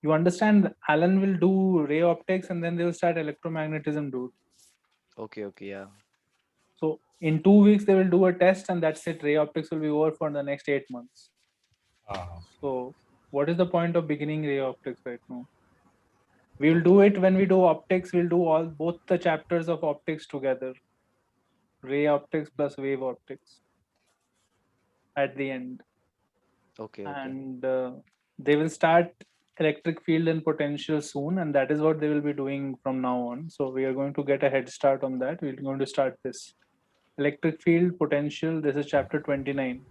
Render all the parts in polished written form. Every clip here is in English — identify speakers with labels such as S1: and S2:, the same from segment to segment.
S1: You understand, Alan will do ray optics and then they will start electromagnetism, dude.
S2: Okay, okay, yeah.
S1: So in 2 weeks, they will do a test and that's it. Ray optics will be over for the next 8 months.
S3: Ah,
S1: So what is the point of beginning ray optics right now? We will
S2: Okay.
S1: do it when we do optics. We'll do all both the chapters of optics together. Ray optics plus wave optics at the end.
S2: Okay, okay.
S1: And they will start electric field and potential soon, and that is what they will be doing from now on. So we are going to get a head start on that. We're going to start this electric field potential. This is chapter 29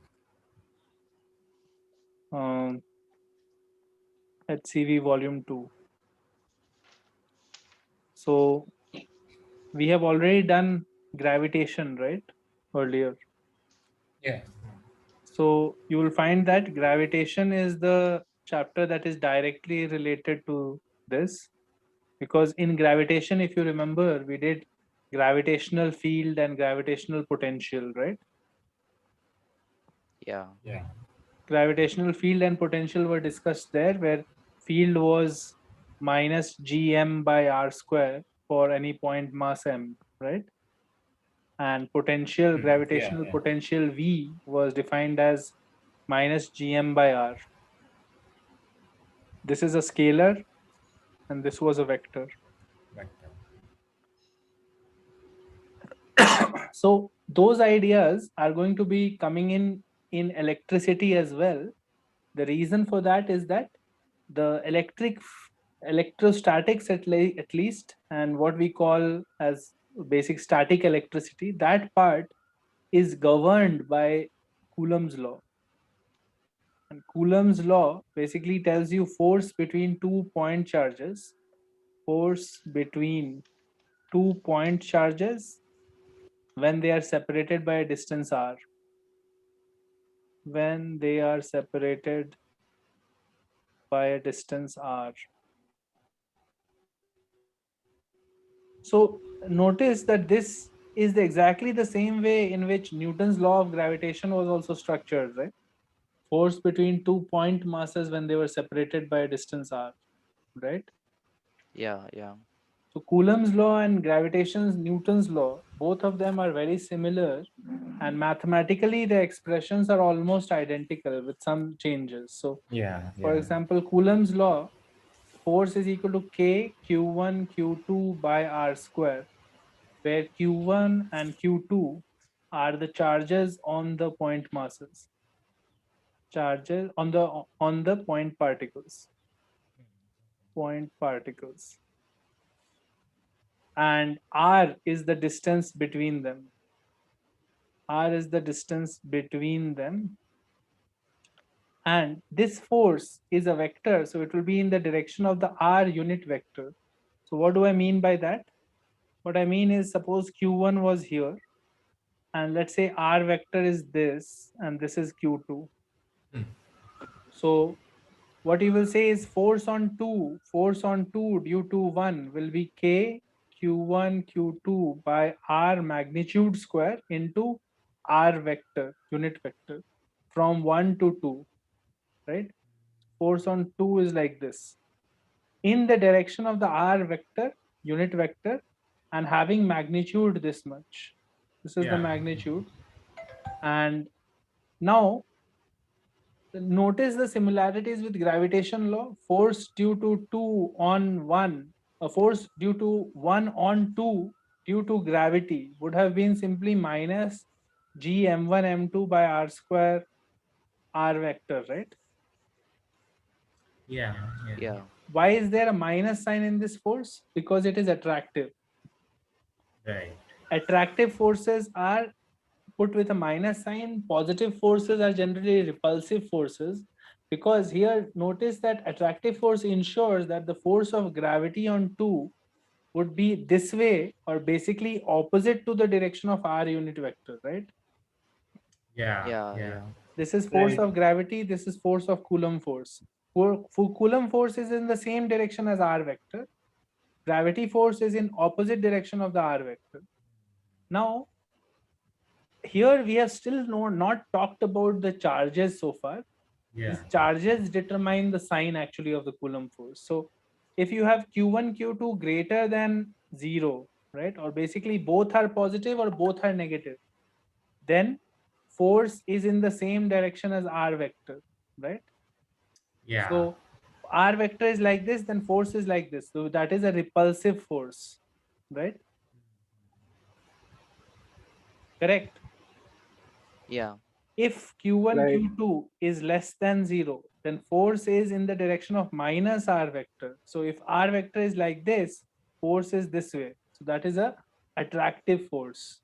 S1: at CV volume 2. So we have already done gravitation, right, earlier.
S3: yeah.
S1: So you will find that gravitation is the chapter that is directly related to this, because in gravitation, if you remember, we did gravitational field and gravitational potential, right?
S2: Yeah.
S3: Yeah.
S1: Gravitational field and potential were discussed there, where field was minus gm by r square for any point mass m, right? And potential,
S3: Yeah.
S1: gravitational
S3: Yeah.
S1: potential v was defined as minus gm by r. This is a scalar and this was a vector.
S3: Vector.
S1: So those ideas are going to be coming in electricity as well. The reason for that is that the electrostatics at least, and what we call as basic static electricity, that part is governed by Coulomb's law. And Coulomb's law basically tells you force between 2 point charges, force between 2 point charges when they are separated by a distance r. When they are separated by a distance r. So notice that this is exactly the same way in which Newton's law of gravitation was also structured, right? Force between 2 point masses when they were separated by a distance r, right?
S2: Yeah, yeah.
S1: So Coulomb's law and gravitation's Newton's law, both of them are very similar, and mathematically the expressions are almost identical with some changes. So
S3: Yeah.
S1: for
S3: Yeah.
S1: example, Coulomb's law, force is equal to k q1 q2 by r square, where q1 and q2 are the charges on the point masses, charges on the point particles, and r is the distance between them. R is the distance between them, and this force is a vector, so it will be in the direction of the r unit vector. So what do I mean by that? What I mean is, suppose q1 was here, and let's say r vector is this and this is q2. So what you will say is force on 2 due to 1 will be k q1 q2 by r magnitude square into r vector, unit vector, from 1 to 2, right? Force on 2 is like this, in the direction of the r vector, unit vector, and having magnitude this much. This is the
S3: Yeah.
S1: magnitude. And now notice the similarities with gravitation law. Force due to 2 on 1, a force due to 1 on 2 due to gravity would have been simply minus g m1 m2 by r square r vector, right?
S3: Yeah. Yeah.
S2: Yeah.
S1: Why is there a minus sign in this force? Because it is attractive.
S3: Right.
S1: Attractive forces are put with a minus sign. Positive forces are generally repulsive forces, because here notice that attractive force ensures that the force of gravity on 2 would be this way, or basically opposite to the direction of r unit vector, right?
S3: Yeah.
S2: Yeah,
S3: Yeah.
S2: yeah.
S1: This is force
S3: Right.
S1: of gravity, this is force of Coulomb force. For Coulomb force is in the same direction as r vector. Gravity force is in opposite direction of the r vector. Now here we have still not talked about the charges so far.
S3: Yeah.
S1: These charges determine the sign actually of the Coulomb force. So if you have Q1, Q2 greater than 0, right, or basically both are positive or both are negative, then force is in the same direction as R vector, right?
S3: Yeah.
S1: So R vector is like this, then force is like this. So that is a repulsive force, right? Correct.
S2: Yeah.
S1: If Q1,
S4: Right.
S1: Q2 is less than 0, then force is in the direction of minus R vector. So if R vector is like this, force is this way. So that is a attractive force.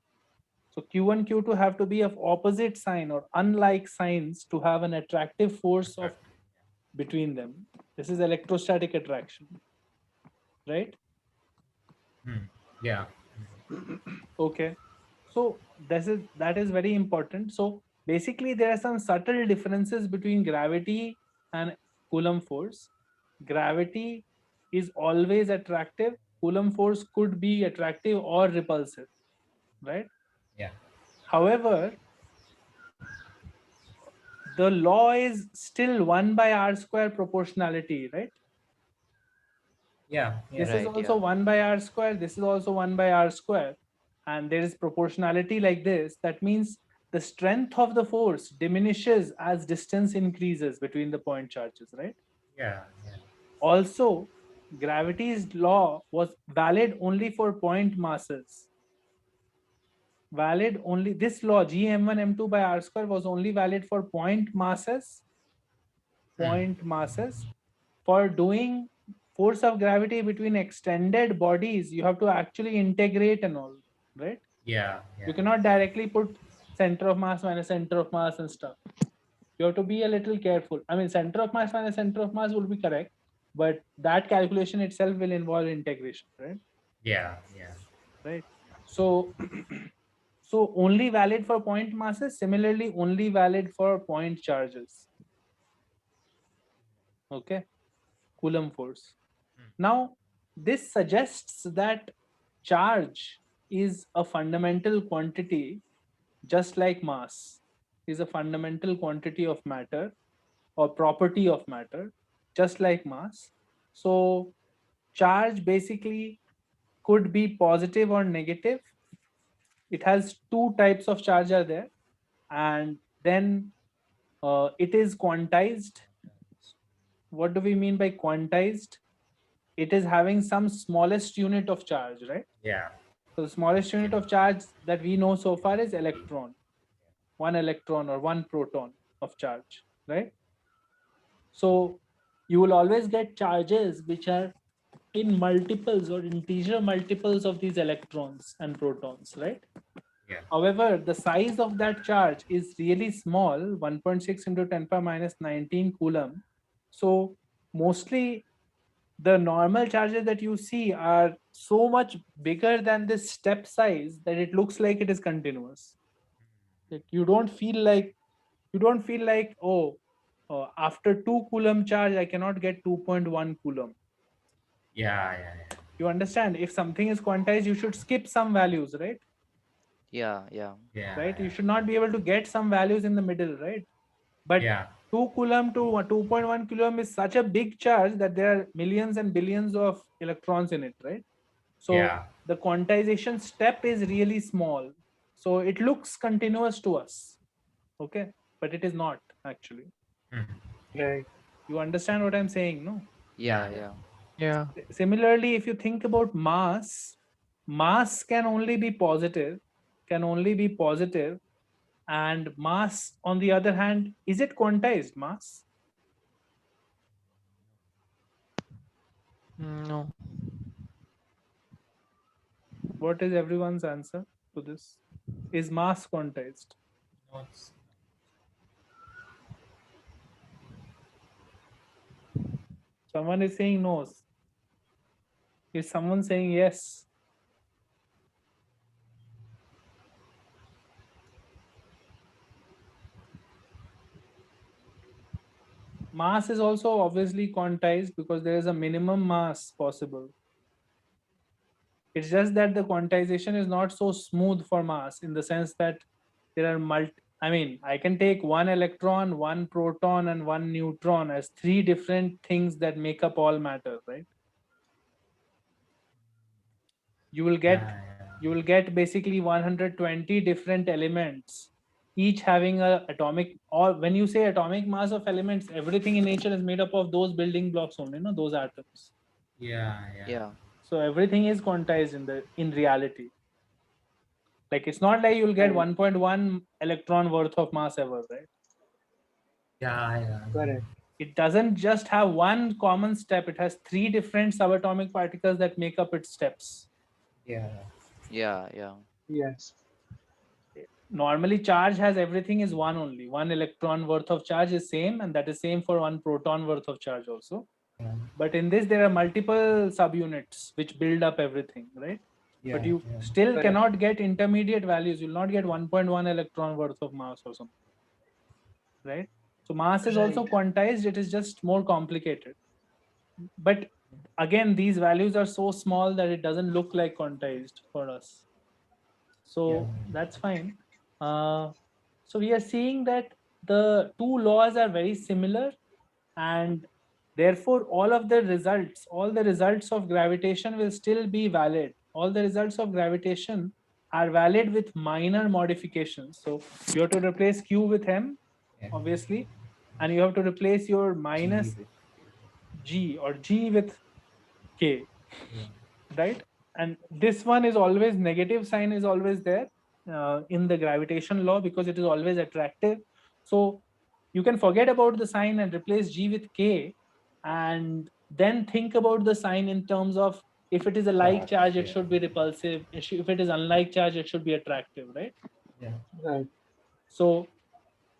S1: So Q1, Q2 have to be of opposite sign or unlike signs to have an attractive force of between them. This is electrostatic attraction, right?
S3: Yeah.
S1: Okay. So that is very important. So basically there are some subtle differences between gravity and Coulomb force. Gravity is always attractive. Coulomb force could be attractive or repulsive, right?
S3: Yeah.
S1: However, the law is still 1 by r square proportionality, right?
S3: Yeah. Yeah.
S1: This is
S2: Right.
S1: also
S2: Yeah.
S1: 1 by r square. This is also 1 by r square. And there is proportionality like this. That means the strength of the force diminishes as distance increases between the point charges, right?
S3: Yeah. Yeah.
S1: Also, gravity's law was valid only for point masses. Valid only, this law Gm1 m2 by r square was only valid for point masses. Point masses. For doing force of gravity between extended bodies, you have to actually integrate and all, right?
S3: Yeah.
S1: You
S3: Yeah.
S1: cannot directly put center of mass minus center of mass and stuff. You have to be a little careful. I mean, center of mass minus center of mass would be correct, but that calculation itself will involve integration, right?
S3: Yeah. Yeah.
S1: Right. So, so only valid for point masses. Similarly, only valid for point charges. Okay. Coulomb force. Now, this suggests that charge is a fundamental quantity, just like mass is a fundamental quantity of matter or property of matter, just like mass. So, charge basically could be positive or negative. It has two types of charge are there, and then it is quantized. What do we mean by quantized? It is having some smallest unit of charge, right?
S3: Yeah.
S1: So the smallest unit of charge that we know so far is electron, one electron or one proton of charge, right? So you will always get charges which are in multiples or integer multiples of these electrons and protons, right?
S3: Yeah.
S1: However, the size of that charge is really small, 1.6 into 10 power minus 19 coulomb. So mostly the normal charges that you see are so much bigger than this step size that it looks like it is continuous. Like you don't feel like, oh, after 2 coulomb charge I cannot get 2.1 coulomb.
S3: Yeah. Yeah.
S1: You understand, if something is quantized you should skip some values, right?
S2: Yeah. Yeah.
S3: Yeah.
S1: Right, you should not be able to get some values in the middle, right? But
S3: Yeah.
S1: 2 coulomb to 2.1 coulomb is such a big charge that there are millions and billions of electrons in it, right? So
S3: Yeah.
S1: the quantization step is really small, so it looks continuous to us, okay, but it is not actually.
S4: Right.
S1: You understand what I'm saying, no?
S2: Yeah.
S3: Yeah.
S2: Yeah.
S4: Yeah.
S1: Similarly, if you think about mass can only be positive, and mass on the other hand, is it quantized mass?
S4: No.
S1: What is everyone's answer to this? Is mass quantized?
S3: Notes.
S1: Someone is saying no. Is someone saying yes? Mass is also obviously quantized because there is a minimum mass possible. It's just that the quantization is not so smooth for mass in the sense that there are I mean, I can take one electron, one proton, and one neutron as three different things that make up all matter, right? You will get
S3: Yeah,
S1: basically 120 different elements, each having a atomic, or when you say atomic mass of elements, everything in nature is made up of those building blocks only, those atoms.
S3: yeah, yeah,
S2: Yeah.
S1: So everything is quantized in reality. Like, it's not like you'll get
S4: Right.
S1: 1.1 electron worth of mass ever, right?
S3: yeah, yeah,
S4: Correct.
S1: It doesn't just have one common step, it has three different subatomic particles that make up its steps.
S3: yeah,
S2: Yeah. Yeah.
S4: Yes.
S1: Normally charge has everything is one only, one electron worth of charge is same, and that is same for one proton worth of charge also.
S3: yeah,
S1: But in this there are multiple subunits which build up everything, right?
S3: yeah,
S1: But you
S3: yeah,
S1: still
S4: Correct.
S1: cannot get intermediate values. You'll not get 1.1 electron worth of mass or something, right? So mass is also
S4: Right.
S1: quantized, it is just more complicated. But again, these values are so small that it doesn't look like quantized for us.
S3: yeah,
S1: So that's fine. So we are seeing that the two laws are very similar, and therefore all the results of gravitation will still be valid. All the results of gravitation are valid with minor modifications. So you have to replace q with m,
S3: yeah.
S1: obviously, and you have to replace your
S3: G
S1: minus
S3: with,
S1: g or g with k,
S3: yeah,
S1: right? And this one is always, negative sign is always there in the gravitation law because it is always attractive. So you can forget about the sign and replace g with k, and then think about the sign in terms of, if it is a like
S3: charge,
S1: charge, it
S3: yeah,
S1: should be repulsive. If it is unlike charge, it should be attractive, right?
S3: yeah,
S4: Right.
S1: So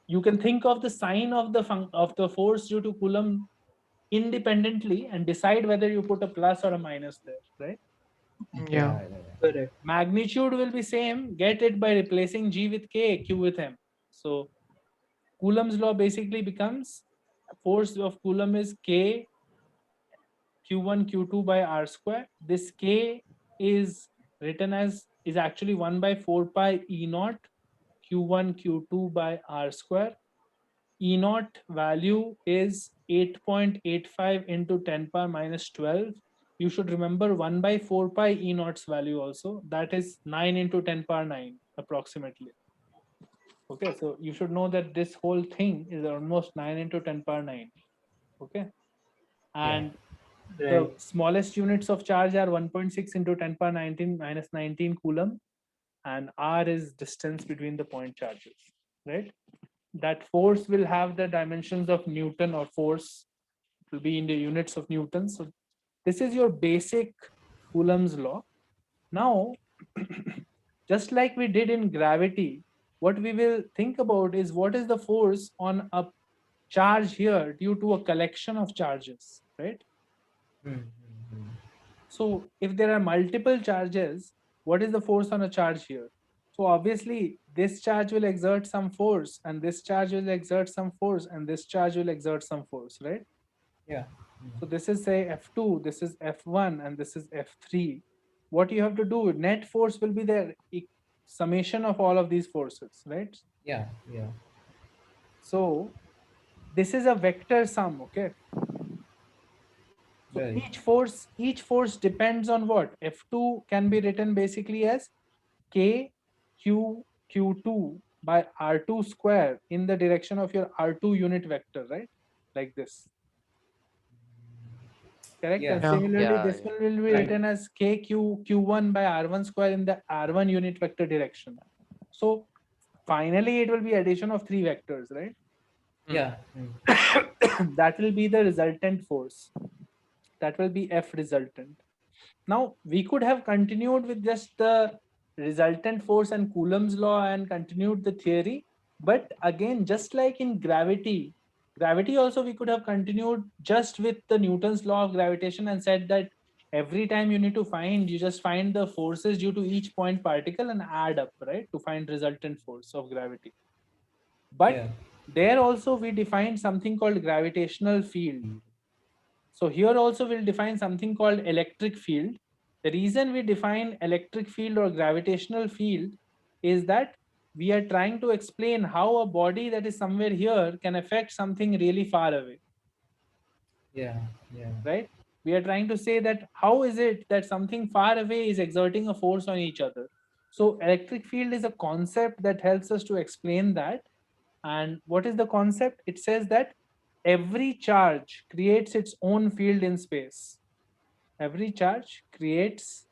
S1: you can think of the sign of the of the force due to Coulomb independently and decide whether you put a plus or a minus there, right?
S4: Yeah.
S3: yeah, yeah,
S4: Correct.
S1: Magnitude will be same, get it by replacing g with k, q with m. So Coulomb's law basically becomes, force of Coulomb is k q1 q2 by r square. This k is written as, is actually 1 by 4 pi e naught q1 q2 by r square. E naught value is 8.85 into 10 power minus 12. You should remember 1 by 4 pi E naught's value also. That is 9 into 10 power 9 approximately. Okay, so you should know that this whole thing is almost 9 into 10 power 9. Okay,
S3: yeah,
S1: and
S4: Right.
S1: the smallest units of charge are 1.6 into 10 power 19 minus 19 coulomb, and r is distance between the point charges, right? That force will have the dimensions of Newton, or force will be in the units of Newton. So this is your basic Coulomb's law. Now, just like we did in gravity, what we will think about is what is the force on a charge here due to a collection of charges, right? So if there are multiple charges, what is the force on a charge here? So obviously this charge will exert some force, and this charge will exert some force, and this charge will exert some force, right?
S3: yeah,
S1: So this is say F2, this is F1, and this is F3. What you have to do, net force will be the summation of all of these forces, right?
S3: yeah, yeah,
S1: So this is a vector sum, okay? So
S3: right,
S1: each force depends on what? F2 can be written basically as K Q Q2 by R2 square in the direction of your R2 unit vector, right? Like this. Correct.
S3: yeah,
S1: And
S4: Yeah.
S1: similarly,
S2: Yeah.
S1: this
S2: Yeah.
S1: one will be
S4: Right.
S1: written as Q1 by R1 square in the R1 unit vector direction. So finally, it will be addition of three vectors, right?
S3: yeah,
S1: That will be the resultant force. That will be F resultant. Now, we could have continued with just the resultant force and Coulomb's law and continued the theory. But again, just like in gravity also we could have continued just with the Newton's law of gravitation and said that every time you just find the forces due to each point particle and add up, right, to find resultant force of gravity. But
S3: yeah,
S1: there also we defined something called gravitational field. So here also we'll define something called electric field. The reason we define electric field or gravitational field is that we are trying to explain how a body that is somewhere here can affect something really far away,
S3: Yeah. Yeah.
S1: right? We are trying to say that how is it that something far away is exerting a force on each other. So electric field is a concept that helps us to explain that. And what is the concept? It says that every charge creates its own field in space. Every charge creates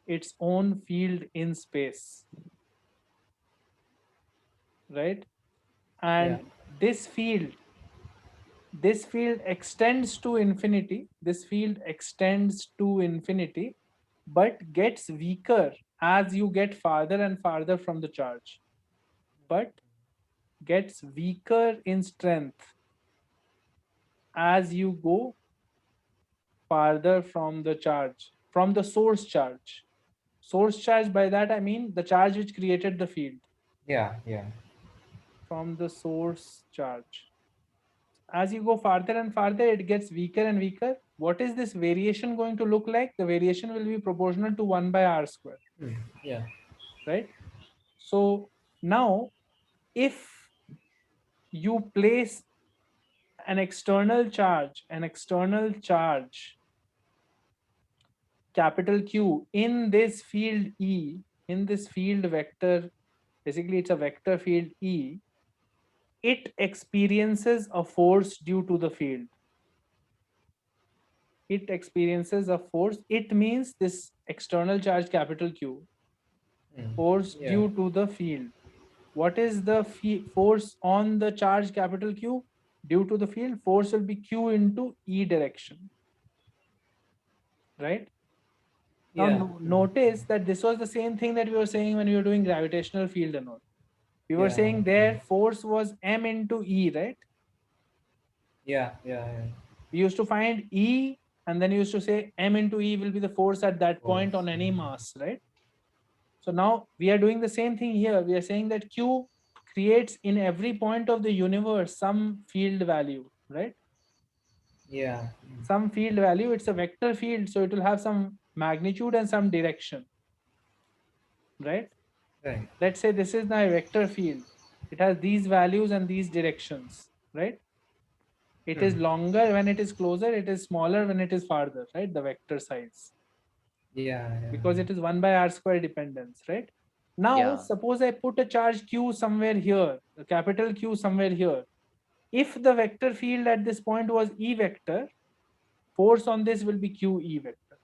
S1: its own field in space, right?
S3: Yeah.
S1: And this field extends to infinity. This field extends to infinity, but gets weaker as you get farther and farther from the charge, but gets weaker in strength as you go farther from the charge, from the source charge. Source charge, by that I mean the charge which created the field.
S3: Yeah. Yeah.
S1: From the source charge, as you go farther and farther, it gets weaker and weaker. What is this variation going to look like? The variation will be proportional to 1 by r square,
S3: Yeah.
S1: right? So now, if you place an external charge, capital Q, in this field E, in this field vector, basically it's a vector field E, it experiences a force due to the field. It experiences a force. It means this external charge capital Q, force
S3: Yeah.
S1: due to the field. What is the force on the charge capital Q due to the field? Force will be Q into E direction, right? Now
S3: Yeah.
S1: notice that this was the same thing that we were saying when we were doing gravitational field and all. We were
S3: Yeah.
S1: saying there force was M into E, right?
S3: Yeah. Yeah. Yeah.
S1: We used to find E and then used to say M into E will be the force at that point on any mass, right? So now we are doing the same thing here. We are saying that Q creates in every point of the universe some field value, right?
S3: Yeah.
S1: Some field value. It's a vector field, so it will have some magnitude and some direction, right?
S3: Right.
S1: Let's say this is my vector field. It has these values and these directions, right? It is longer when it is closer, it is smaller when it is farther, right? The vector size,
S3: Yeah. Yeah.
S1: because it is 1 by r square dependence, right? Now,
S2: Yeah.
S1: suppose I put a charge Q somewhere here, a capital Q somewhere here. If the vector field at this point was E vector, force on this will be QE vector,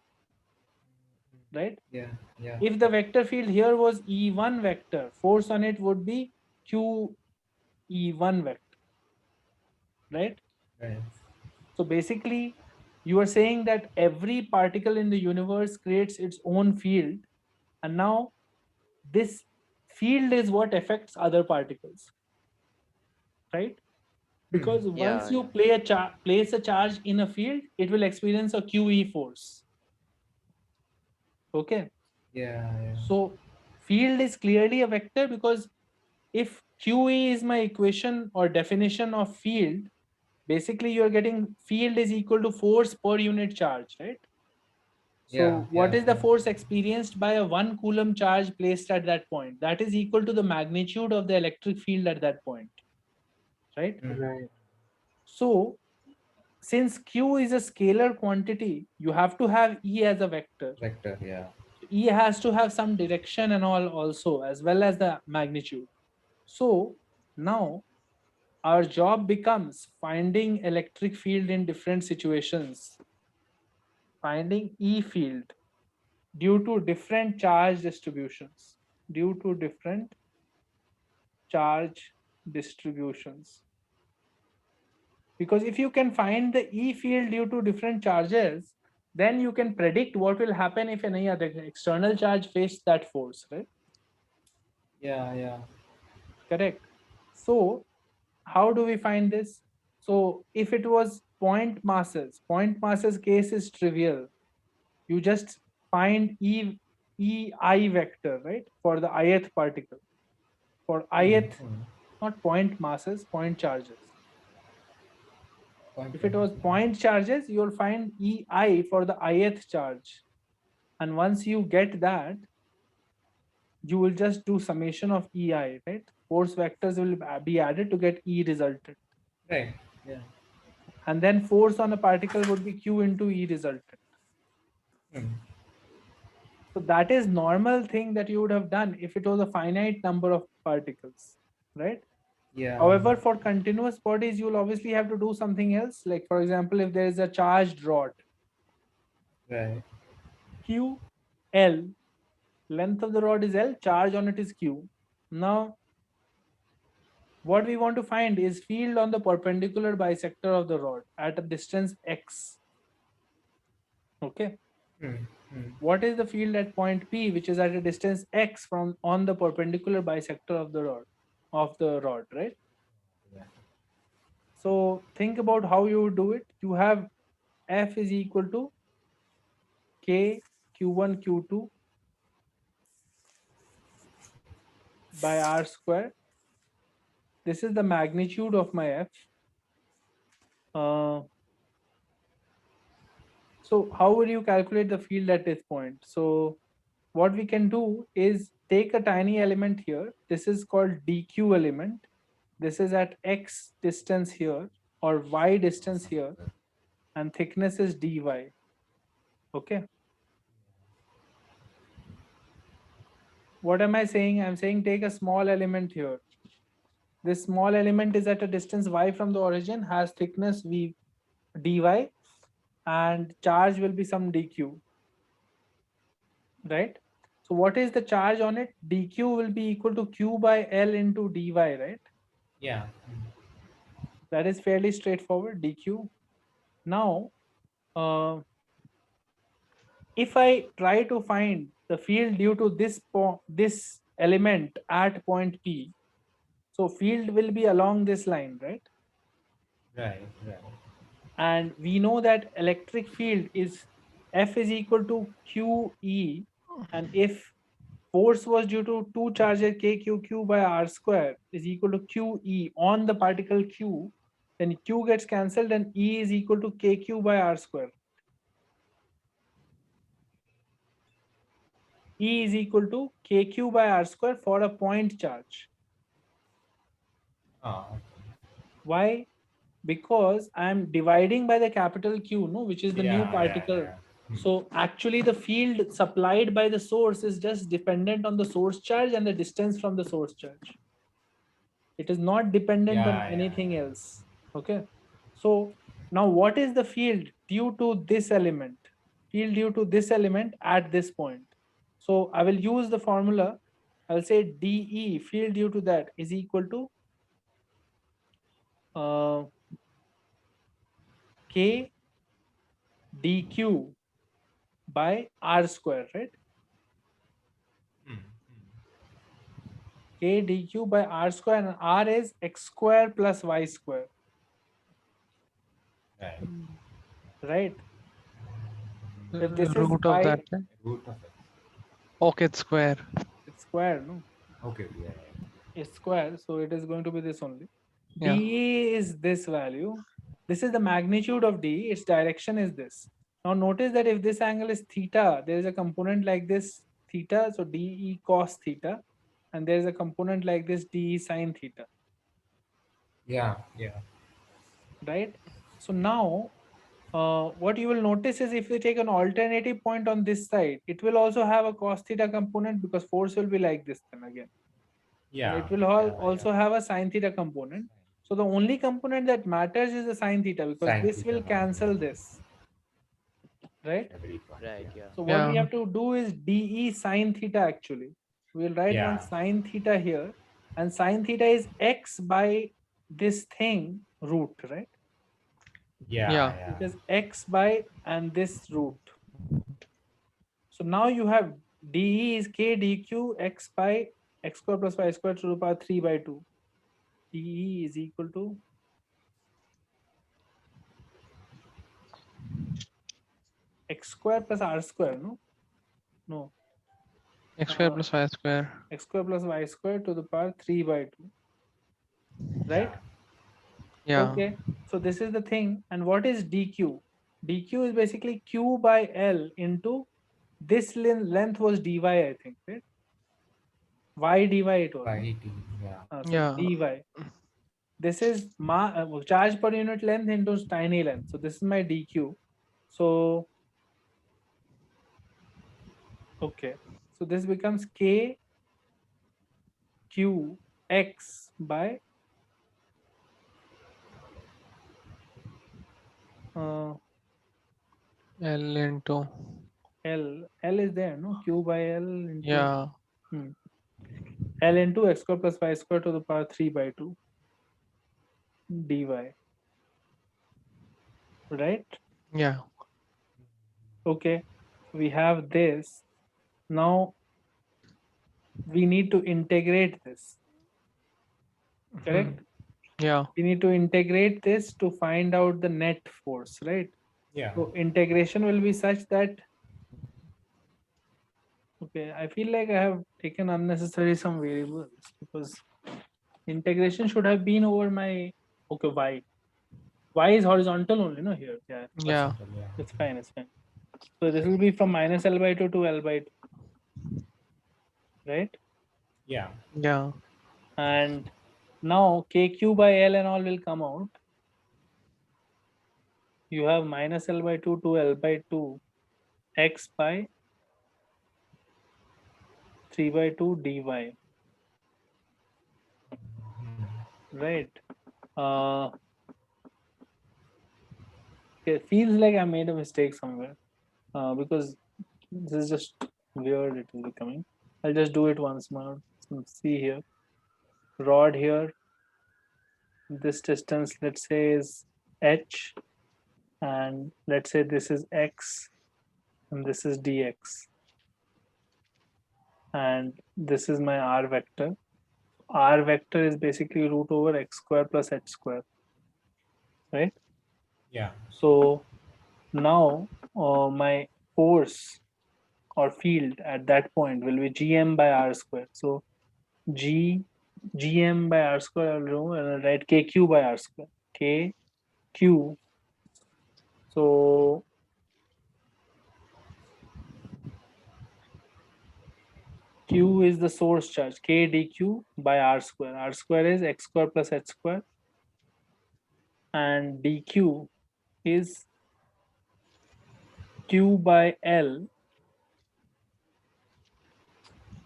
S1: right?
S3: Yeah. Yeah.
S1: If the vector field here was E1 vector, force on it would be QE1 vector, right?
S3: Right.
S1: So basically, you are saying that every particle in the universe creates its own field, and now this field is what affects other particles, right? Because once
S2: Yeah.
S1: you
S2: Yeah.
S1: place a charge in a field, it will experience a QE force. Okay,
S3: Yeah. Yeah.
S1: so field is clearly a vector, because if QE is my equation or definition of field, basically you're getting field is equal to force per unit charge, right?
S3: Yeah.
S1: So what
S3: Yeah.
S1: is the force experienced by a 1 coulomb charge placed at that point? That is equal to the magnitude of the electric field at that point, right?
S4: Right.
S1: So since Q is a scalar quantity, you have to have E as a vector.
S3: Vector. Yeah.
S1: E has to have some direction and all also, as well as the magnitude. So now our job becomes finding electric field in different situations, finding E field due to different charge distributions, due to different charge distributions. Because if you can find the E field due to different charges, then you can predict what will happen if any other external charge faced that force, right?
S3: Yeah. Yeah.
S1: Correct. So how do we find this? So if it was point masses case is trivial. You just find ei vector, right? For the ith particle. For ith, not point masses, point charges.
S3: Point.
S1: If it was point charges, you'll find ei for the ith charge. And once you get that, you will just do summation of EI, right? Force vectors will be added to get E resultant.
S3: Right. Yeah.
S1: And then force on a particle would be Q into E resultant.
S3: Hmm.
S1: So that is normal thing that you would have done if it was a finite number of particles, right?
S3: Yeah.
S1: However, for continuous bodies, you'll obviously have to do something else. Like for example, if there is a charged rod,
S3: Right.
S1: Q, L, length of the rod is L, charge on it is Q. Now, what we want to find is field on the perpendicular bisector of the rod at a distance X. Okay.
S3: Hmm. Hmm.
S1: What is the field at point P, which is at a distance X from on the perpendicular bisector of the rod, right?
S3: Yeah.
S1: So think about how you would do it. You have F is equal to K Q1 Q2 by R square. This is the magnitude of my F. So how would you calculate the field at this point? So what we can do is take a tiny element here. This is called dq element. This is at x distance here or y distance here, and thickness is dy. Okay. What am I saying? I'm saying take a small element here. This small element is at a distance y from the origin, has thickness v dy, and charge will be some dq, right? So what is the charge on it? dq will be equal to q by l into dy, right?
S3: Yeah. Hmm.
S1: That is fairly straightforward, dq. Now, if I try to find the field due to this element at point P, so field will be along this line, right?
S3: Right. Right.
S1: And we know that electric field is F is equal to QE, and if force was due to two charges KQQ by R square is equal to QE on the particle Q, then Q gets cancelled and E is equal to KQ by R square. E is equal to KQ by R square for a point charge.
S3: Ah.
S1: Why? Because I am dividing by the capital Q, no, which is the new
S3: Yeah.
S1: particle.
S3: Yeah. Hmm.
S1: So actually the field supplied by the source is just dependent on the source charge and the distance from the source charge. It is not dependent on
S3: Yeah.
S1: anything else. Okay. So now what is the field due to this element? Field due to this element at this point. So I will use the formula. I'll say DE, field due to that, is equal to K dq by R square, right?
S3: Hmm.
S1: K dq by R square, and R is x square plus y square,
S3: Right.
S1: right? If this is
S4: Root of
S1: y,
S4: that, right?
S3: Root of it.
S4: Okay, it's square.
S1: it's square, no?
S3: Okay. Yeah.
S1: It's square, so it is going to be this only.
S4: Yeah.
S1: DE is this value. This is the magnitude of DE. Its direction is this. Now notice that if this angle is theta, there is a component like this theta, so DE cos theta, and there is a component like this DE sin theta,
S3: Yeah. Yeah.
S1: right? So now what you will notice is if we take an alternative point on this side, it will also have a cos theta component because force will be like this then again. And
S3: Yeah.
S1: it will also have a sin theta component. So the only component that matters is the sin theta because
S3: Sin
S1: this
S3: theta
S1: will cancel
S3: component.
S1: this, right?
S3: Every point.
S2: Right.
S3: Yeah.
S2: Yeah.
S1: So what we
S4: Yeah.
S1: have to do is dE sin theta actually. We'll write one
S3: Yeah.
S1: sin theta here, and sin theta is x by this thing root, right?
S3: Yeah.
S4: Yeah.
S3: Yeah.
S1: It is x by and this root. So now you have dE is k dq x by x square plus y square to the power 3 by 2. dE is equal to x square plus r square, no? No,
S4: X square
S1: Uh,
S4: plus y square.
S1: x square plus y square to the power 3 by 2, right?
S4: Yeah.
S1: Okay, so this is the thing. And what is dq? dq is basically q by l into this length was dy, I think, right? y dy it was.
S3: By it. Yeah.
S1: So
S4: Yeah.
S1: dy. This is charge per unit length into tiny length. So this is my dq. So okay. So this becomes k q x by
S4: L into.
S1: L. L is there, no? Q by L into
S4: Yeah.
S1: L into x square plus y square to the power 3 by 2 dy. Right?
S4: Yeah.
S1: Okay. We have this. Now we need to integrate this. Correct?
S4: Yeah.
S1: We need to integrate this to find out the net force, right?
S3: Yeah.
S1: So integration will be such that, okay, I feel like I have taken unnecessary some variables because integration should have been over my, okay, y. Y is horizontal only, no, here. Yeah,
S4: Yeah.
S3: Horizontal, yeah.
S1: it's fine, it's fine. So this will be from minus L by 2 to L by 2, right?
S3: Yeah.
S4: Yeah.
S1: And now KQ by L and all will come out. You have minus L by 2 to L by 2 x by 3 by 2 dy, right? It feels like I made a mistake somewhere because this is just weird. It is becoming. I'll just do it once more. So see here, rod here. This distance, let's say, is h, and let's say this is x, and this is dx, and this is my r vector. R vector is basically root over x square plus h square, right?
S3: Yeah.
S1: So now my force or field at that point will be gm by r square. So gm by r square, I'll write kq by r square. Kq. So q is the source charge, k dq by r square. R square is x square plus h square, and dq is q by l.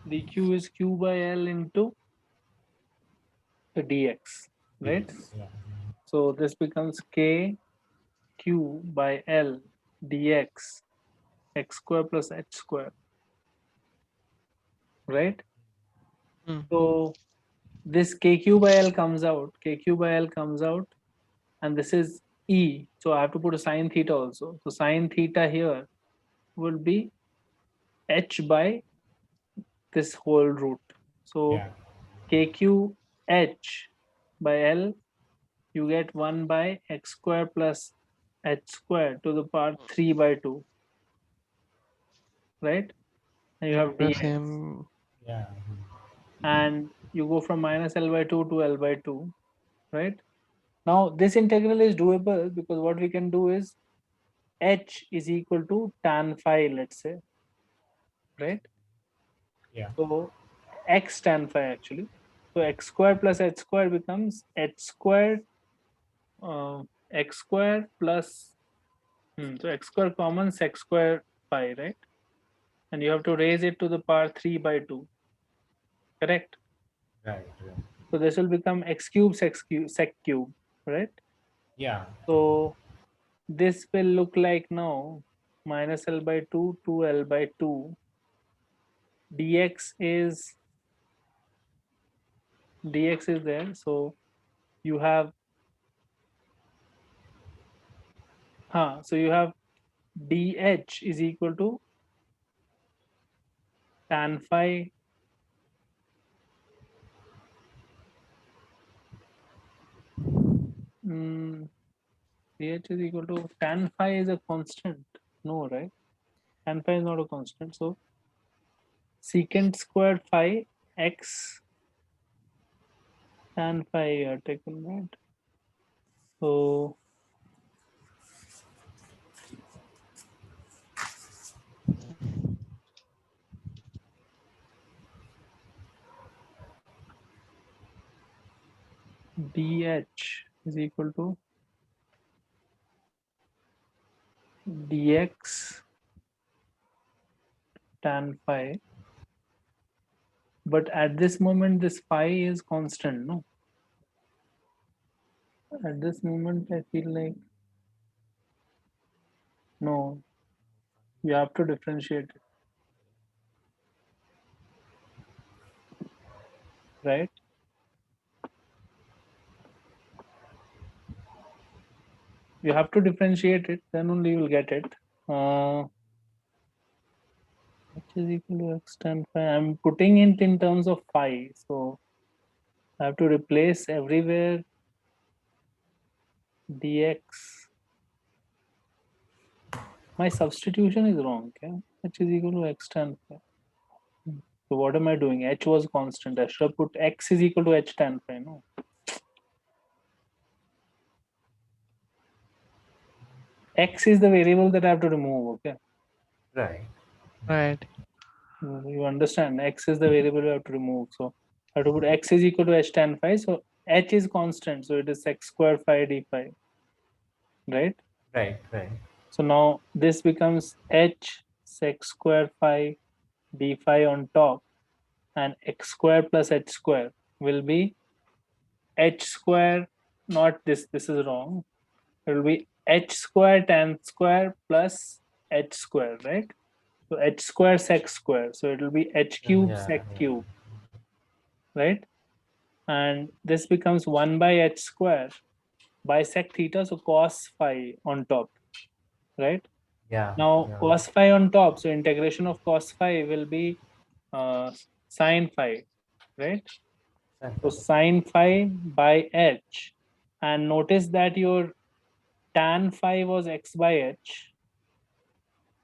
S1: Dq is q by l into the dx, right?
S3: Yeah.
S1: So this becomes k q by l dx x square plus h square, right? So this kq by l comes out, kq by l comes out, and this is e. So I have to put a sine theta also. So sine theta here will be h by this whole root. So
S3: Yeah.
S1: kq h by l, you get 1 by x square plus h square to the power 3 by 2, right? And you have
S4: The
S1: dx,
S4: same.
S3: Yeah.
S1: and you go from minus L by 2 to L by 2, right? Now this integral is doable because what we can do is h is equal to tan phi, let's say, right?
S3: Yeah.
S1: So x tan phi actually. So x square plus h square becomes h squared x square plus so x square common x square phi, right? And you have to raise it to the power 3 by 2, correct?
S3: Right. Right.
S1: So this will become x cube sec cube, right?
S3: Yeah.
S1: So this will look like now minus L by 2 to L by 2. Dx is there. So you have so you have dh is equal to tan phi dh is equal to tan phi is a constant. No, right? Tan phi is not a constant. So secant squared phi x tan phi are taken, right? So dh is equal to dx tan phi. But at this moment, this phi is constant, no? At this moment, I feel like, no, you have to differentiate it, right? You have to differentiate it, then only you will get it. H is equal to x tan phi. I'm putting it in terms of phi, so I have to replace everywhere dx. My substitution is wrong. Okay? H is equal to x tan phi. So what am I doing? H was constant. I should have put x is equal to h tan phi. No. X is the variable that I have to remove. Okay.
S3: Right.
S4: Right.
S1: You understand? X is the variable you have to remove. So I have to put x is equal to h tan phi. So h is constant. So it is x square phi d phi. Right?
S3: Right. Right.
S1: So now this becomes h sec square phi d phi on top, and x square plus h square will be h square, not this, this is wrong. It will be h square tan square plus h square, right? So h square sec square. So it will be h cube
S3: Yeah,
S1: sec
S3: yeah.
S1: cube, right? And this becomes 1 by h square by sec theta, so cos phi on top, right?
S3: Yeah.
S1: Now
S3: yeah.
S1: cos phi on top, so integration of cos phi will be sin phi, right? So sin phi by h, and notice that your tan phi was x by h.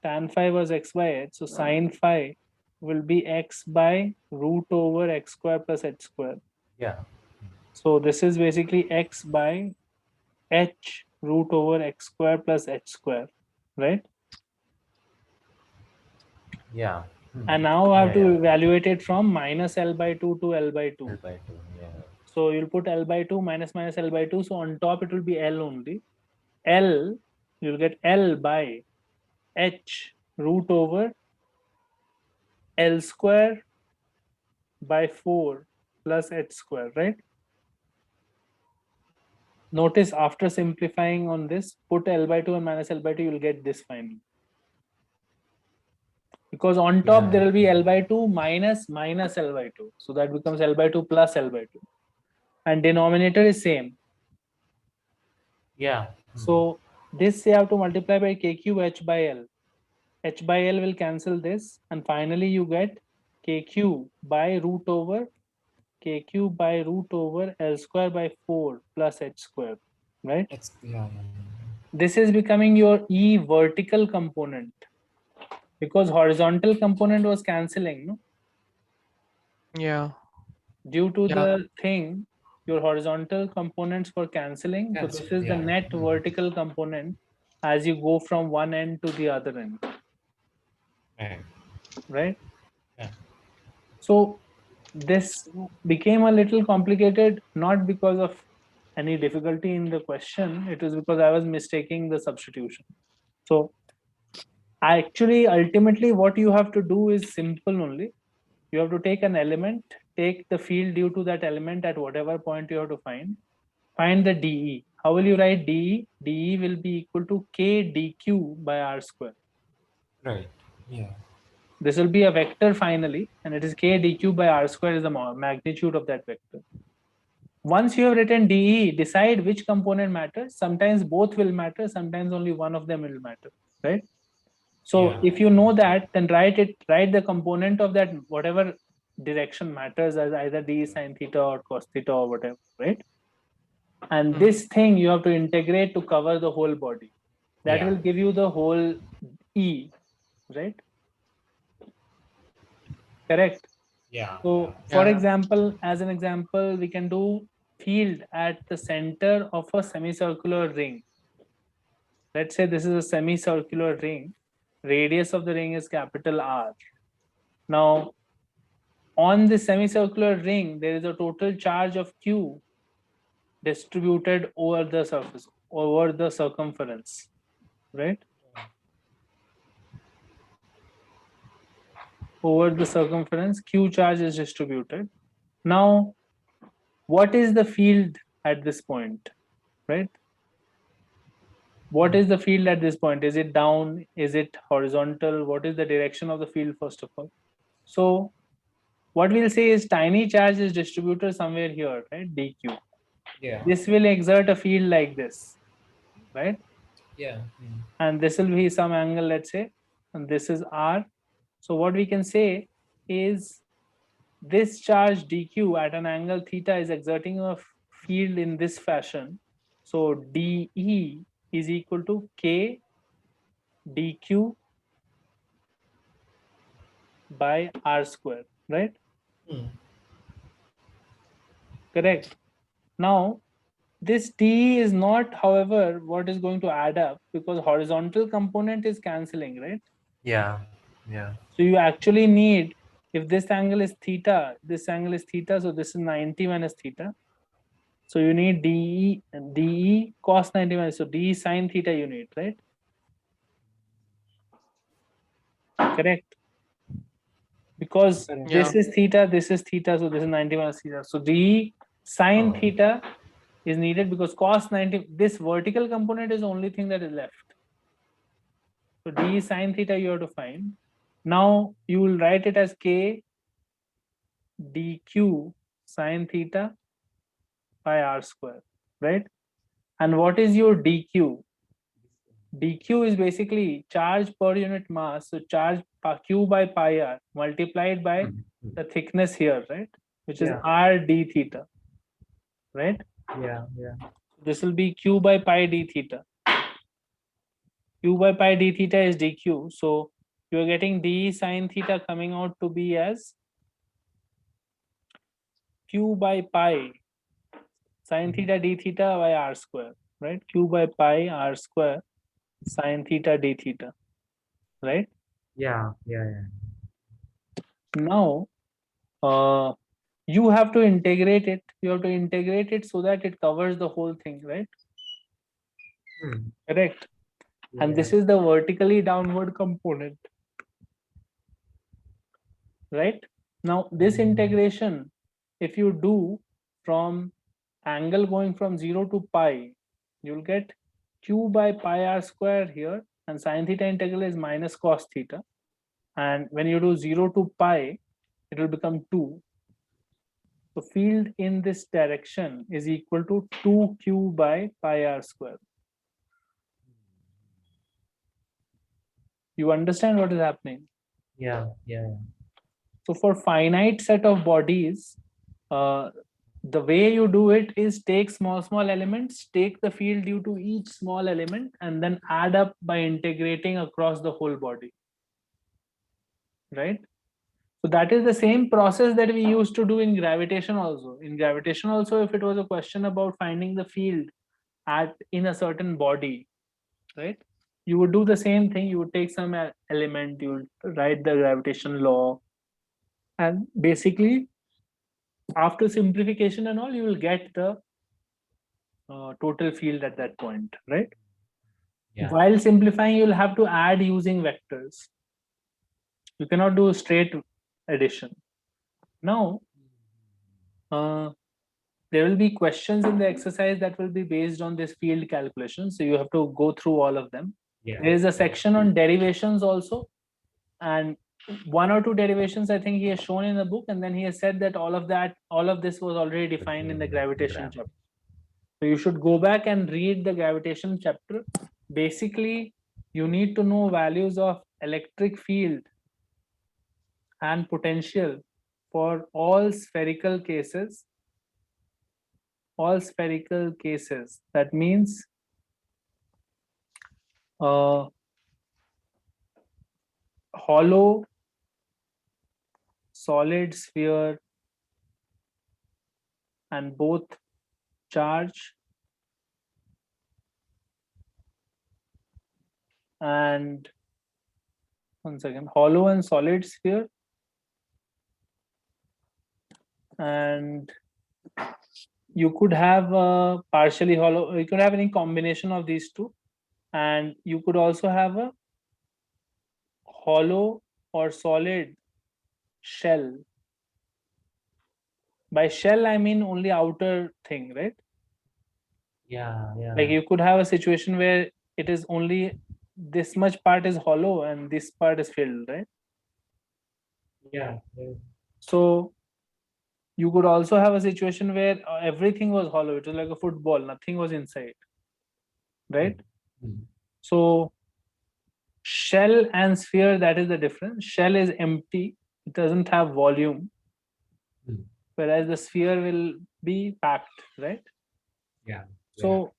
S1: Tan phi was x by h, so sin phi will be x by root over x square plus h square.
S3: Yeah.
S1: So this is basically x by h root over x square plus h square, right?
S3: Yeah.
S1: And now I have to
S3: Yeah.
S1: evaluate it from minus L by 2 to L by 2.
S3: L by 2. Yeah.
S1: So you'll put L by 2 minus L by 2. So on top it will be L only. L, you'll get L by h root over L square by 4 plus h square, right? Notice after simplifying on this, put L by 2 and minus L by 2, you'll get this finally. Because on top
S3: Yeah.
S1: there will be L by 2 minus L by 2. So that becomes L by 2 plus L by 2. And denominator is same.
S3: Yeah.
S1: So this you have to multiply by k cube h by L. H by L will cancel this, and finally you get k cube by root over L square by 4 plus h square, right?
S3: Yeah.
S1: This is becoming your E vertical component, because horizontal component was cancelling, no?
S4: Yeah.
S1: Due to
S4: Yeah.
S1: the thing, your horizontal components were cancelling. So this is the
S3: Yeah.
S1: net vertical component as you go from one end to the other end,
S3: Right.
S1: right?
S3: Yeah.
S1: So this became a little complicated, not because of any difficulty in the question. It was because I was mistaking the substitution. So actually, ultimately, what you have to do is simple only. You have to take an element, take the field due to that element at whatever point you have to find the dE. How will you write dE? dE will be equal to k dq by r square.
S3: Right. Yeah.
S1: This will be a vector finally, and it is k dq by r square is the magnitude of that vector. Once you have written dE, decide which component matters. Sometimes both will matter, sometimes only one of them will matter, right? So
S3: Yeah.
S1: if you know that, then write the component of that whatever direction matters as either d sine theta or cos theta or whatever, right? And this thing you have to integrate to cover the whole body. That
S3: Yeah.
S1: will give you the whole E, right? Correct.
S3: Yeah.
S1: So for
S4: Yeah.
S1: example, as an example, we can do field at the center of a semicircular ring. Let's say this is a semicircular ring. Radius of the ring is capital R. Now, on the semicircular ring, there is a total charge of Q distributed over the surface, over the circumference, right? Over the circumference, Q charge is distributed. Now, what is the field at this point, right? What is the field at this point? Is it down? Is it horizontal? What is the direction of the field, first of all? So what we'll say is tiny charge is distributed somewhere here, right? dq.
S3: Yeah.
S1: This will exert a field like this, right?
S3: Yeah.
S1: And this will be some angle, let's say, and this is r. So what we can say is this charge dq at an angle theta is exerting a field in this fashion. So dE is equal to k dq by r square, right? Correct. Now, this d is not, however, what is going to add up, because horizontal component is cancelling, right?
S3: Yeah. Yeah.
S1: So you actually need, if this angle is theta, this angle is theta, so this is 90 minus theta. So you need dE cos 90 minus, so dE sin theta you need, right? Correct. Because
S4: Yeah.
S1: this is theta, so this is 90 minus theta. So dE sin
S3: Oh.
S1: theta is needed because cos 90, this vertical component is the only thing that is left. So d sin theta you have to find. Now you will write it as k dq sin theta by r square, right? And what is your dq? dq is basically charge per unit mass, so charge q by pi r multiplied by the thickness here, right? Which is
S3: Yeah.
S1: r d theta, right?
S3: Yeah. Yeah.
S1: This will be q by pi d theta. Q by pi d theta is dq, so you are getting d sin theta coming out to be as q by pi sin theta d theta by r square, right? Q by pi r square sin theta d theta, right?
S3: Yeah. Yeah.
S1: Now, you have to integrate it. You have to integrate it so that it covers the whole thing, right? Correct. And this is the vertically downward component, right? Now, this integration, if you do from angle going from 0 to pi, you'll get q by pi r square here, and sin theta integral is minus cos theta. And when you do 0 to pi, it will become 2. So field in this direction is equal to 2q by pi r square. You understand what is happening?
S3: Yeah. Yeah.
S1: So for finite set of bodies, the way you do it is take small elements, take the field due to each small element, and then add up by integrating across the whole body, right? So that is the same process that we used to do in gravitation also. In gravitation also, if it was a question about finding the field in a certain body, right? You would do the same thing. You would take some element, you would write the gravitation law, and basically after simplification and all, you will get the total field at that point, right?
S3: Yeah.
S1: While simplifying, you'll have to add using vectors. You cannot do straight addition. Now, there will be questions in the exercise that will be based on this field calculation. So you have to go through all of them.
S3: Yeah.
S1: There is a section on derivations also. And 1 or 2 derivations, I think he has shown in the book. And then he has said that all of this was already defined in the gravitation chapter. So you should go back and read the gravitation chapter. Basically, you need to know values of electric field and potential for all spherical cases. All spherical cases. That means hollow, solid sphere, and both charge and hollow and solid sphere and you could have a partially hollow, you could have any combination of these two, and you could also have a hollow or solid shell. By shell, I mean only outer thing, right?
S3: Yeah, yeah.
S1: Like you could have a situation where it is only this much part is hollow and this part is filled, right?
S3: Yeah, yeah.
S1: So you could also have a situation where everything was hollow. It was like a football, nothing was inside, right?
S3: Mm.
S1: So shell and sphere, that is the difference. Shell is empty, it doesn't have volume,
S3: Mm.
S1: whereas the sphere will be packed, right?
S3: Yeah.
S1: So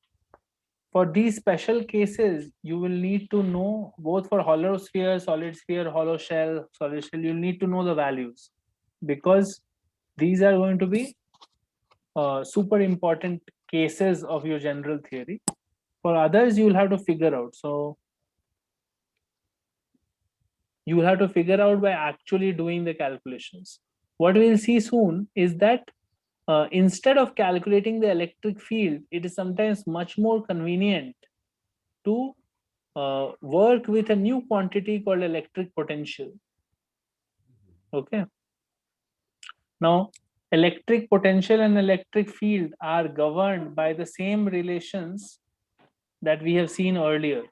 S1: for these special cases, you will need to know both for hollow sphere, hollow shell, solid shell, you'll need to know the values, because these are going to be super important cases of your general theory. For others, you will have to figure out. So you will have to figure out by actually doing the calculations. What we'll see soon is that instead of calculating the electric field, it is sometimes much more convenient to work with a new quantity called electric potential. Okay. Now, electric potential and electric field are governed by the same relations that we have seen earlier.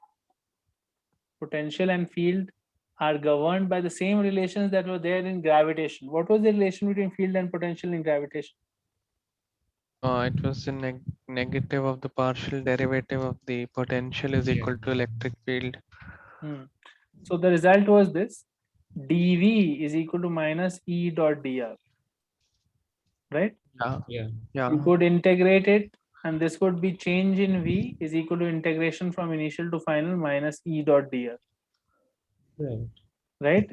S1: Potential and field are governed by the same relations that were there in gravitation. What was the relation between field and potential in gravitation?
S4: It was the negative of the partial derivative of the potential is equal to electric field.
S1: So the result was this: dV is equal to minus E dot dr, right?
S4: Yeah.
S3: Yeah.
S4: Yeah.
S1: You could integrate it, and this would be change in V is equal to integration from initial to final minus E dot dr,
S3: Right.
S1: right?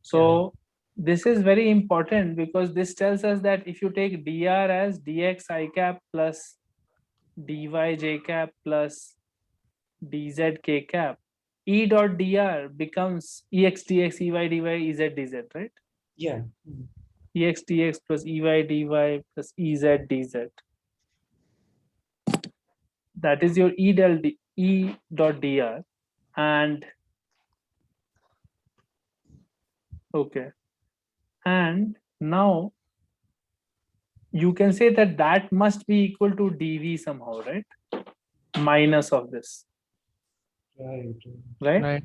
S1: So this is very important because this tells us that if you take dr as dx I cap plus dy j cap plus dz k cap, E dot dr becomes ex dx ey dy ez dz, right?
S3: Yeah. Mm.
S1: Ex dx plus ey dy plus ez dz. That is your E dot dr. And okay, and now you can say that that must be equal to dv somehow, right? Minus of this,
S3: Right.
S1: right?
S4: Right.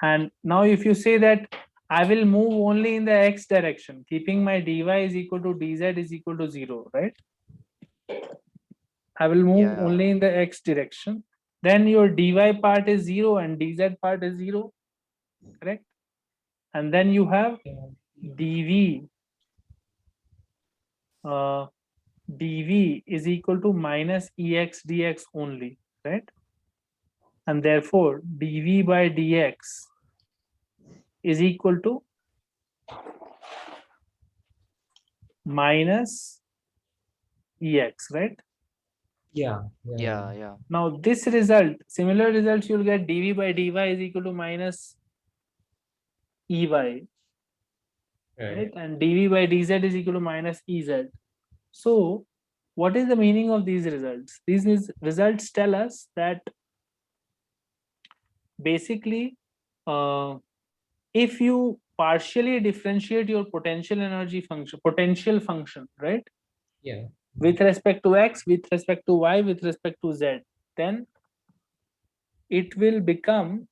S1: And now if you say that I will move only in the x direction, keeping my dy is equal to dz is equal to 0, right? I will move
S2: Yeah.
S1: only in the x direction, then your dy part is 0 and dz part is 0, correct? And then you have dv dv is equal to minus ex dx only, right? And therefore dv by dx is equal to minus ex, right?
S3: Yeah.
S2: Yeah. Yeah.
S1: Now this result, similar results, you'll get dv by dy is equal to minus ey,
S3: Right.
S1: right? And dv by dz is equal to minus ez. So what is the meaning of these results? These results tell us that basically if you partially differentiate your potential energy function, potential function, right,
S3: Yeah.
S1: with respect to x, with respect to y, with respect to z, then it will become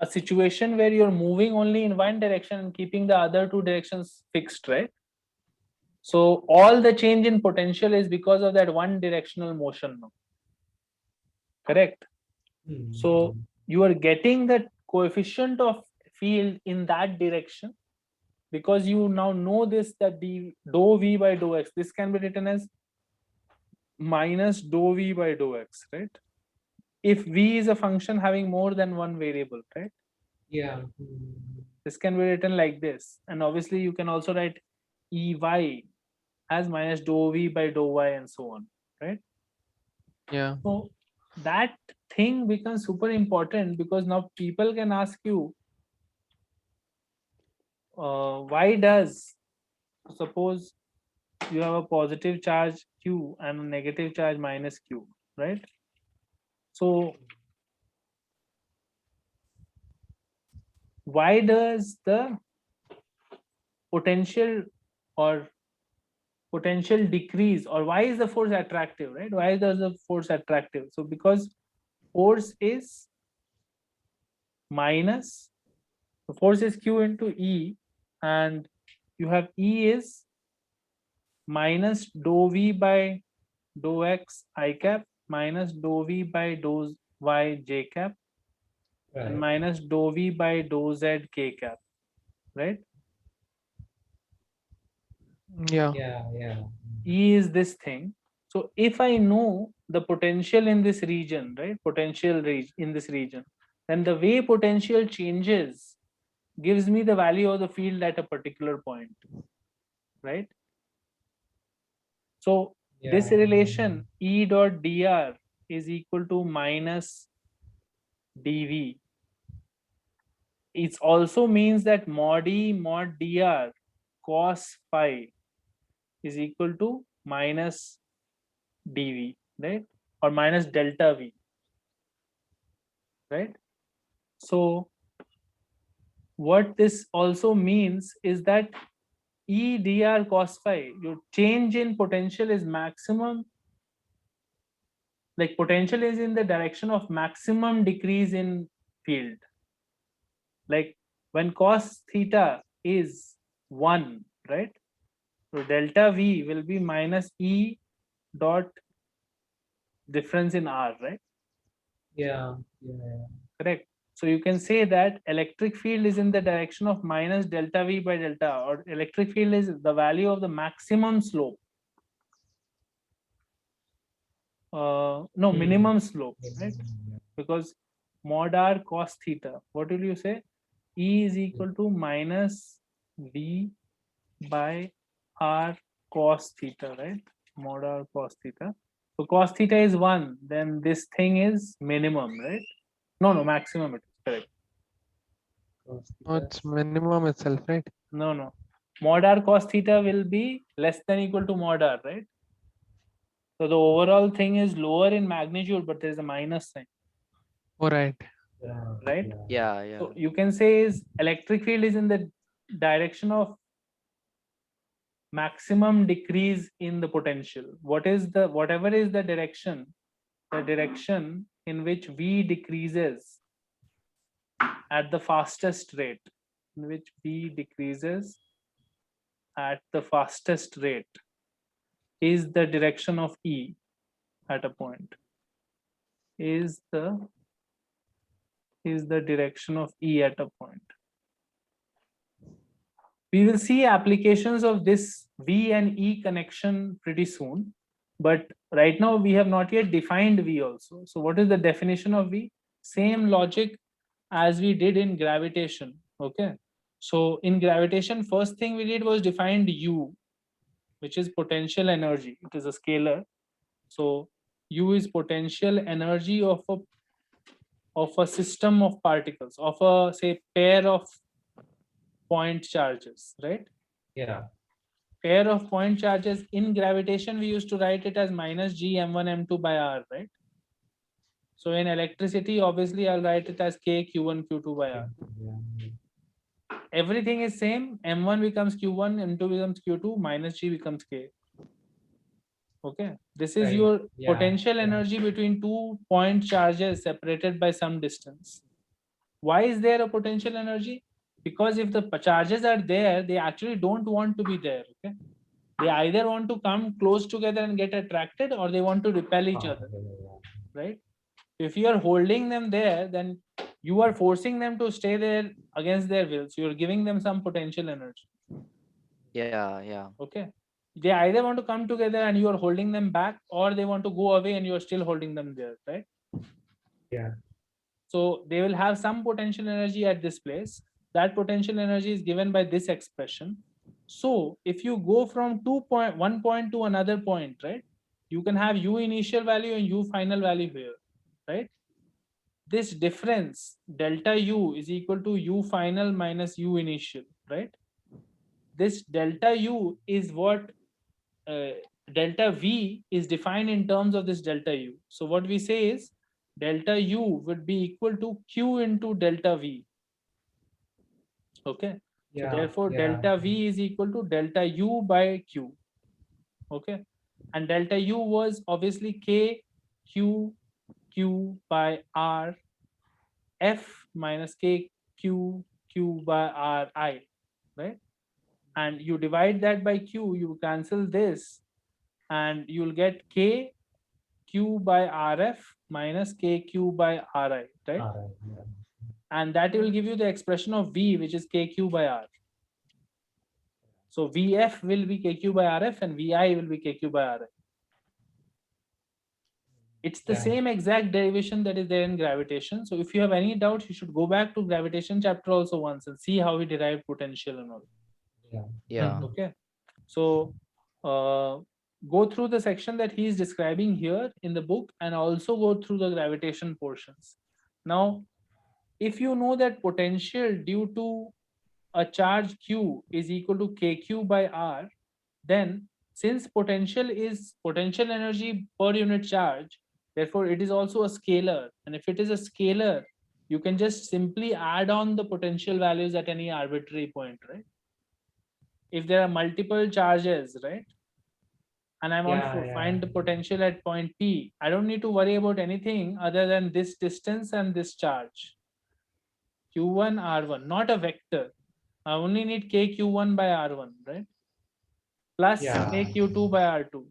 S1: a situation where you're moving only in one direction and keeping the other two directions fixed, right? So all the change in potential is because of that one directional motion now, correct?
S3: Mm.
S1: So you are getting the coefficient of field in that direction because you now know this, that the dou v by dou x, this can be written as minus dou v by dou x, right? If v is a function having more than one variable, right?
S3: Yeah.
S1: This can be written like this, and obviously you can also write ey as minus dou v by dou y and so on, right?
S4: Yeah.
S1: So that thing becomes super important because now people can ask you, why does Suppose you have a positive charge Q and a negative charge minus Q, right? So why does the potential or potential decrease, or why is the force attractive, right? Why does the force attractive? So because force is minus, the force is Q into E, and you have E is minus dou V by dou X I cap minus dou V by dou Y J cap and
S3: Right.
S1: minus dou V by dou Z K cap, right?
S4: Yeah.
S3: Yeah.
S1: E is this thing. So if I know the potential in this region, right? Potential in this region, then the way potential changes gives me the value of the field at a particular point, right? So this
S3: Yeah.
S1: relation E dot dr is equal to minus dV. It also means that mod E mod dr cos phi is equal to minus dV, right? Or minus delta V, right? So what this also means is that E dr cos phi, your change in potential is maximum, like potential is in the direction of maximum decrease in field. Like when cos theta is 1, right? So delta V will be minus E dot difference in R, right?
S3: Yeah.
S1: Correct. So you can say that electric field is in the direction of minus delta V by delta, or electric field is the value of the maximum slope. No, minimum slope, right? Because mod R cos theta, what will you say? E is equal to minus V by R cos theta, right? Mod R cos theta. So cos theta is 1, then this thing is minimum, right? No, maximum it is, correct.
S4: Oh, it's minimum itself, right?
S1: No. Mod R cos theta will be less than equal to mod R, right? So the overall thing is lower in magnitude, but there is a minus sign,
S4: All right.
S1: right?
S2: Yeah.
S1: So you can say is electric field is in the direction of maximum decrease in the potential. Whatever is the direction in which V decreases at the fastest rate, is the direction of E at a point. Is the direction of E at a point. We will see applications of this V and E connection pretty soon, but right now we have not yet defined V also. So what is the definition of V? Same logic as we did in gravitation, okay? So in gravitation, first thing we did was defined U, which is potential energy. It is a scalar. So U is potential energy of a system of particles, of a, say, pair of point charges, right?
S3: Yeah.
S1: Pair of point charges in gravitation, we used to write it as minus G m1 m2 by R, right? So in electricity, obviously I'll write it as K q1 q2 by R. Everything is same. M1 becomes q1, m2 becomes q2, minus G becomes K. Okay, this is
S3: Right.
S1: your
S3: Yeah,
S1: potential
S3: yeah.
S1: energy between 2 point charges separated by some distance. Why is there a potential energy? Because if the charges are there, they actually don't want to be there. Okay, they either want to come close together and get attracted, or they want to repel each other, right? If you are holding them there, then you are forcing them to stay there against their will. So you're giving them some potential energy.
S2: Yeah.
S1: Okay, they either want to come together and you are holding them back, or they want to go away and you are still holding them there, right?
S3: Yeah.
S1: So they will have some potential energy at this place. That potential energy is given by this expression. So if you go from 1 point to another point, right, you can have U initial value and U final value here, right? This difference delta U is equal to U final minus U initial, right? this delta U is what delta V is defined in terms of this delta U. So what we say is delta U would be equal to Q into delta V. Okay. So
S3: Yeah.
S1: therefore,
S3: Yeah.
S1: delta V is equal to delta U by Q. Okay. And delta U was obviously K Q Q by R F minus K Q Q by R I, right? And you divide that by Q, you cancel this, and you'll get K Q by RF minus KQ by RI, right?
S3: All right. Yeah.
S1: And that will give you the expression of V, which is KQ by R. So VF will be KQ by RF and VI will be KQ by RI. It's the
S3: Yeah.
S1: same exact derivation that is there in gravitation. So if you have any doubts, you should go back to gravitation chapter also once and see how we derived potential and all.
S3: Yeah.
S2: Yeah.
S1: Okay. So go through the section that he is describing here in the book and also go through the gravitation portions. Now, if you know that potential due to a charge Q is equal to KQ by R, then since potential is potential energy per unit charge, therefore it is also a scalar. And if it is a scalar, you can just simply add on the potential values at any arbitrary point, right? If there are multiple charges, right? And I want to find the potential at point P, I don't need to worry about anything other than this distance and this charge. Q1, R1, not a vector. I only need KQ1 by R1, right? Plus
S3: Yeah.
S1: KQ2 by R2.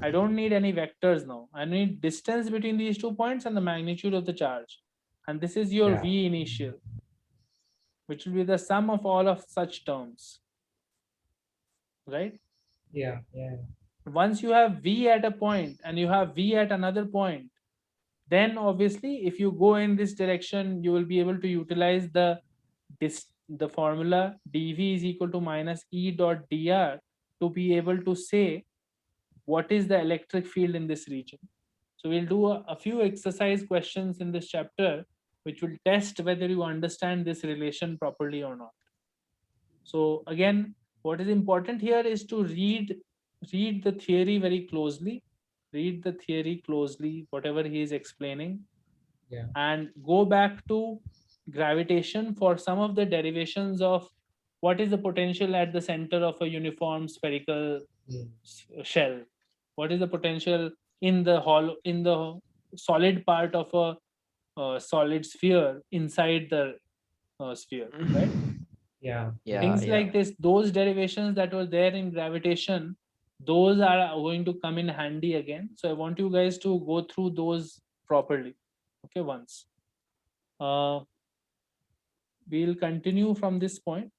S1: I don't need any vectors now. I need distance between these 2 points and the magnitude of the charge. And this is your
S3: Yeah.
S1: V initial, which will be the sum of all of such terms, right?
S3: Yeah. Yeah.
S1: Once you have V at a point and you have V at another point, then obviously if you go in this direction, you will be able to utilize the formula dV is equal to minus E dot dr to be able to say what is the electric field in this region. So we'll do a few exercise questions in this chapter, which will test whether you understand this relation properly or not. So again, what is important here is to read the theory very closely, whatever he is explaining.
S3: Yeah.
S1: And go back to gravitation for some of the derivations of what is the potential at the center of a uniform spherical shell, what is the potential in the solid part of a solid sphere inside the sphere, right?
S3: Yeah.
S2: Yeah.
S1: Things
S2: Yeah.
S1: like this, those derivations that were there in gravitation, those are going to come in handy again. So I want you guys to go through those properly, okay, once. We'll continue from this point.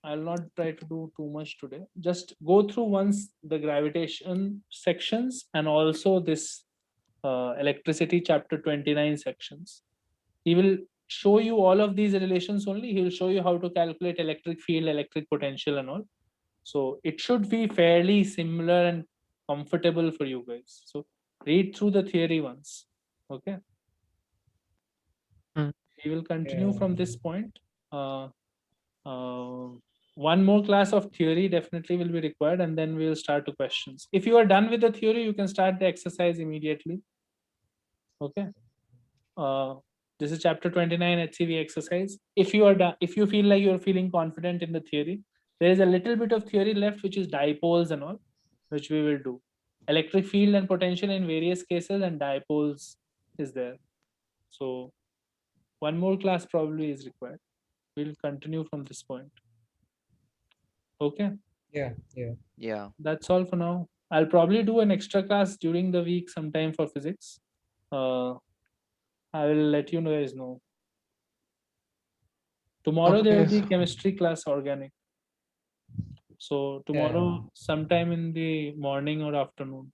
S1: I'll not try to do too much today. Just go through once the gravitation sections and also this electricity chapter 29 sections. He will show you all of these relations only. He will show you how to calculate electric field, electric potential and all. So it should be fairly similar and comfortable for you guys. So read through the theory once, okay? We will continue from this point. One more class of theory definitely will be required, and then we'll start to questions. If you are done with the theory, you can start the exercise immediately. Okay. This is chapter 29 HCV exercise. If you are done, if you feel like you're feeling confident in the theory, there is a little bit of theory left, which is dipoles and all, which we will do. Electric field and potential in various cases, and dipoles is there. So one more class probably is required. We'll continue from this point. Okay.
S3: Yeah. Yeah.
S2: Yeah.
S1: That's all for now. I'll probably do an extra class during the week sometime for physics. I will let you guys know. Tomorrow there will be
S4: Okay, so-
S1: chemistry class, organic. So tomorrow sometime in the morning or afternoon.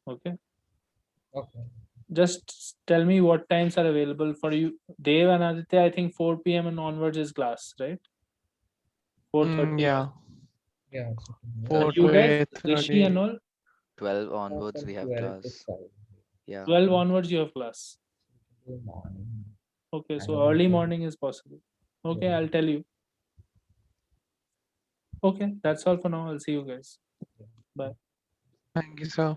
S1: Okay.
S3: Okay.
S1: Just tell me what times are available for you. Dev and Aditya, I think 4 p.m. and onwards is class, right? 4:30.
S4: Yeah,
S3: Yeah.
S1: And
S4: 4
S1: you
S4: to
S1: guys, Rishi
S4: 8:30.
S1: and all,
S2: 12 onwards we have
S3: 12 to
S2: class.
S3: 5.
S2: Yeah.
S1: 12 onwards you have class.
S3: Good morning.
S1: Okay,
S3: I
S1: so
S3: don't
S1: early
S3: know.
S1: morning is possible. Okay,
S3: Yeah.
S1: I'll tell you. Okay, that's all for now. I'll see you guys.
S4: Thank you, sir.